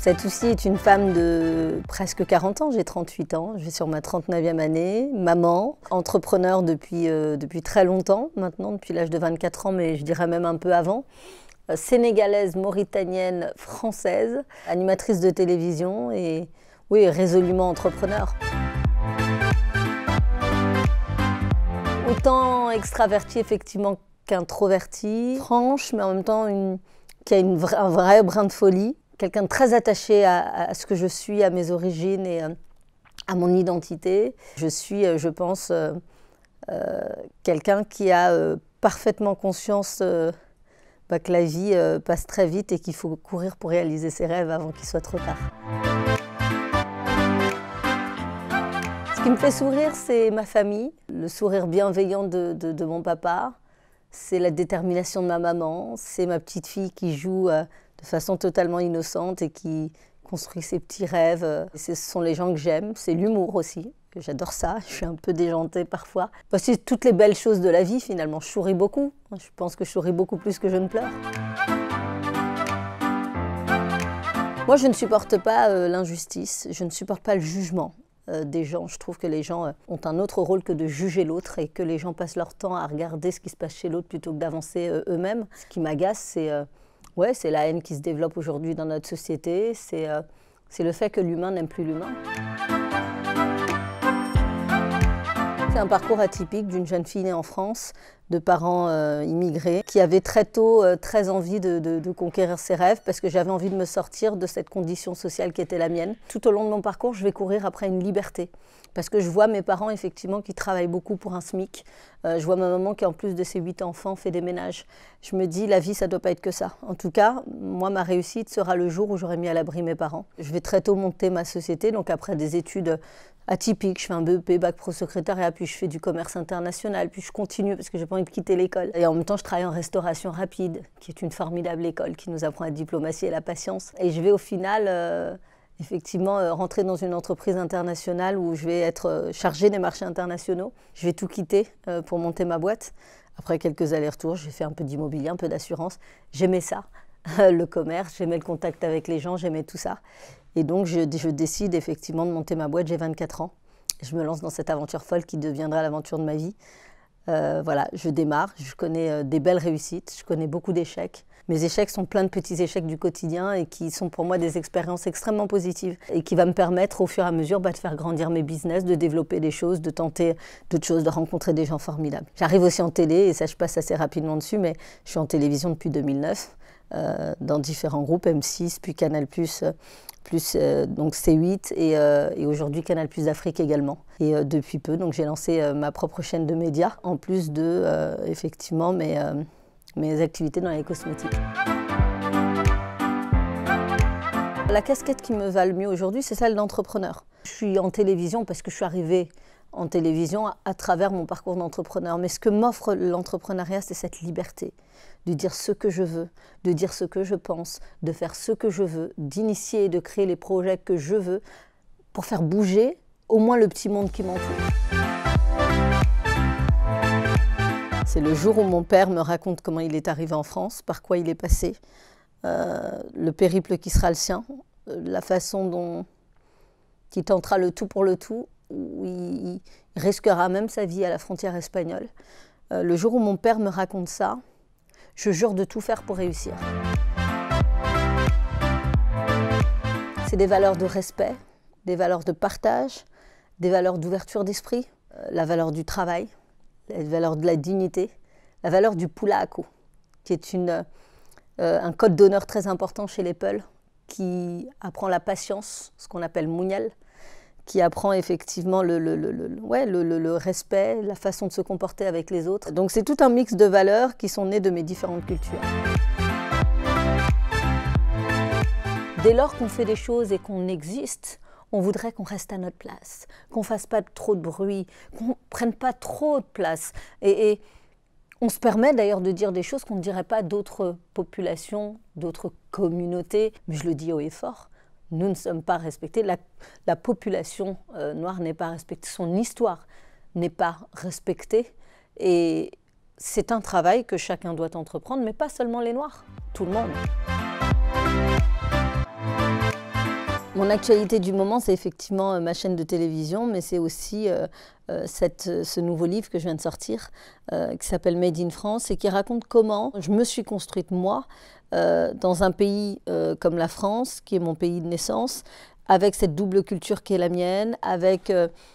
Satoussi est une femme de presque 40 ans, j'ai 38 ans, je vais sur ma 39e année, maman, entrepreneur depuis très longtemps maintenant, depuis l'âge de 24 ans, mais je dirais même un peu avant. Sénégalaise, mauritanienne, française, animatrice de télévision et oui, résolument entrepreneur. Autant extravertie effectivement qu'introvertie, franche, mais en même temps qui a un vrai brin de folie. Quelqu'un de très attaché à ce que je suis, à mes origines et à mon identité. Je suis, je pense, quelqu'un qui a parfaitement conscience que la vie passe très vite et qu'il faut courir pour réaliser ses rêves avant qu'il soit trop tard. Ce qui me fait sourire, c'est ma famille, le sourire bienveillant de mon papa, c'est la détermination de ma maman, c'est ma petite fille qui joue de façon totalement innocente et qui construit ses petits rêves. Ce sont les gens que j'aime, c'est l'humour aussi, j'adore ça, je suis un peu déjantée parfois. C'est toutes les belles choses de la vie finalement, je souris beaucoup, je pense que je souris beaucoup plus que je ne pleure. Moi je ne supporte pas l'injustice, je ne supporte pas le jugement des gens. Je trouve que les gens ont un autre rôle que de juger l'autre et que les gens passent leur temps à regarder ce qui se passe chez l'autre plutôt que d'avancer eux-mêmes. Ce qui m'agace, c'est la haine qui se développe aujourd'hui dans notre société, c'est le fait que l'humain n'aime plus l'humain. C'est un parcours atypique d'une jeune fille née en France, de parents immigrés, qui avait très tôt très envie de conquérir ses rêves parce que j'avais envie de me sortir de cette condition sociale qui était la mienne. Tout au long de mon parcours, je vais courir après une liberté parce que je vois mes parents effectivement qui travaillent beaucoup pour un SMIC. Je vois ma maman qui en plus de ses 8 enfants fait des ménages. Je me dis la vie ça doit pas être que ça. En tout cas, moi ma réussite sera le jour où j'aurai mis à l'abri mes parents. Je vais très tôt monter ma société, donc après des études atypique, je fais un BEP, bac pro secrétariat, puis je fais du commerce international, puis je continue parce que j'ai pas envie de quitter l'école. Et en même temps, je travaille en restauration rapide, qui est une formidable école qui nous apprend la diplomatie et la patience. Et je vais au final, effectivement, rentrer dans une entreprise internationale où je vais être chargée des marchés internationaux. Je vais tout quitter pour monter ma boîte. Après quelques allers-retours, j'ai fait un peu d'immobilier, un peu d'assurance. J'aimais ça, le commerce, j'aimais le contact avec les gens, j'aimais tout ça. Et donc, je décide effectivement de monter ma boîte, j'ai 24 ans. Je me lance dans cette aventure folle qui deviendra l'aventure de ma vie. Voilà, je démarre, je connais des belles réussites, je connais beaucoup d'échecs. Mes échecs sont plein de petits échecs du quotidien et qui sont pour moi des expériences extrêmement positives et qui va me permettre au fur et à mesure de faire grandir mes business, de développer des choses, de tenter d'autres choses, de rencontrer des gens formidables. J'arrive aussi en télé et ça je passe assez rapidement dessus, mais je suis en télévision depuis 2009. Dans différents groupes, M6, puis Canal+, donc C8 et aujourd'hui Canal+ Afrique également. Et depuis peu, donc j'ai lancé ma propre chaîne de médias, en plus de effectivement mes activités dans les cosmétiques. La casquette qui me va le mieux aujourd'hui, c'est celle d'entrepreneur. Je suis en télévision parce que je suis arrivée en télévision à travers mon parcours d'entrepreneur. Mais ce que m'offre l'entrepreneuriat, c'est cette liberté de dire ce que je veux, de dire ce que je pense, de faire ce que je veux, d'initier et de créer les projets que je veux pour faire bouger au moins le petit monde qui m'entoure. C'est le jour où mon père me raconte comment il est arrivé en France, par quoi il est passé, le périple qui sera le sien, la façon dont il tentera le tout pour le tout, où il risquera même sa vie à la frontière espagnole. Le jour où mon père me raconte ça, je jure de tout faire pour réussir. C'est des valeurs de respect, des valeurs de partage, des valeurs d'ouverture d'esprit, la valeur du travail, la valeur de la dignité, la valeur du pulako, qui est un code d'honneur très important chez les Peuls, qui apprend la patience, ce qu'on appelle muñal, qui apprend effectivement le respect, la façon de se comporter avec les autres. Donc c'est tout un mix de valeurs qui sont nées de mes différentes cultures. Dès lors qu'on fait des choses et qu'on existe, on voudrait qu'on reste à notre place, qu'on ne fasse pas trop de bruit, qu'on ne prenne pas trop de place. Et on se permet d'ailleurs de dire des choses qu'on ne dirait pas d'autres populations, d'autres communautés, mais je le dis haut et fort. Nous ne sommes pas respectés, la population noire n'est pas respectée, son histoire n'est pas respectée. Et c'est un travail que chacun doit entreprendre, mais pas seulement les Noirs, tout le monde. Mon actualité du moment, c'est effectivement ma chaîne de télévision, mais c'est aussi ce nouveau livre que je viens de sortir, qui s'appelle Made in France, et qui raconte comment je me suis construite, moi, dans un pays comme la France, qui est mon pays de naissance, avec cette double culture qui est la mienne, avec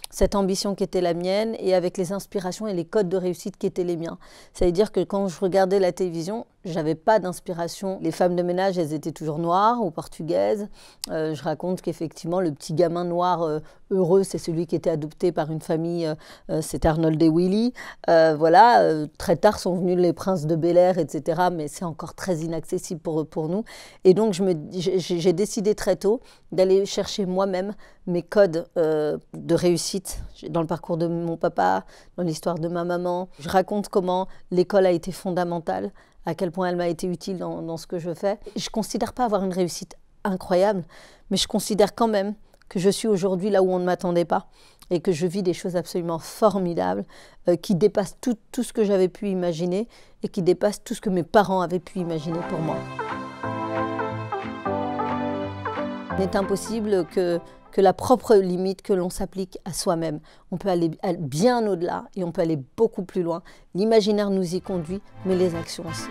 cette ambition qui était la mienne, et avec les inspirations et les codes de réussite qui étaient les miens. Ça veut dire que quand je regardais la télévision, j'avais pas d'inspiration. Les femmes de ménage, elles étaient toujours noires ou portugaises. Je raconte qu'effectivement, le petit gamin noir heureux, c'est celui qui était adopté par une famille, c'était Arnold et Willy. Très tard sont venus les princes de Bel-Air, etc. Mais c'est encore très inaccessible pour nous. Et donc, j'ai décidé très tôt d'aller chercher moi-même mes codes de réussite dans le parcours de mon papa, dans l'histoire de ma maman. Je raconte comment l'école a été fondamentale, à quel point elle m'a été utile dans ce que je fais. Je ne considère pas avoir une réussite incroyable, mais je considère quand même que je suis aujourd'hui là où on ne m'attendait pas et que je vis des choses absolument formidables qui dépassent tout ce que j'avais pu imaginer et qui dépassent tout ce que mes parents avaient pu imaginer pour moi. Il est impossible que la propre limite que l'on s'applique à soi-même. On peut aller bien au-delà et on peut aller beaucoup plus loin. L'imaginaire nous y conduit, mais les actions aussi.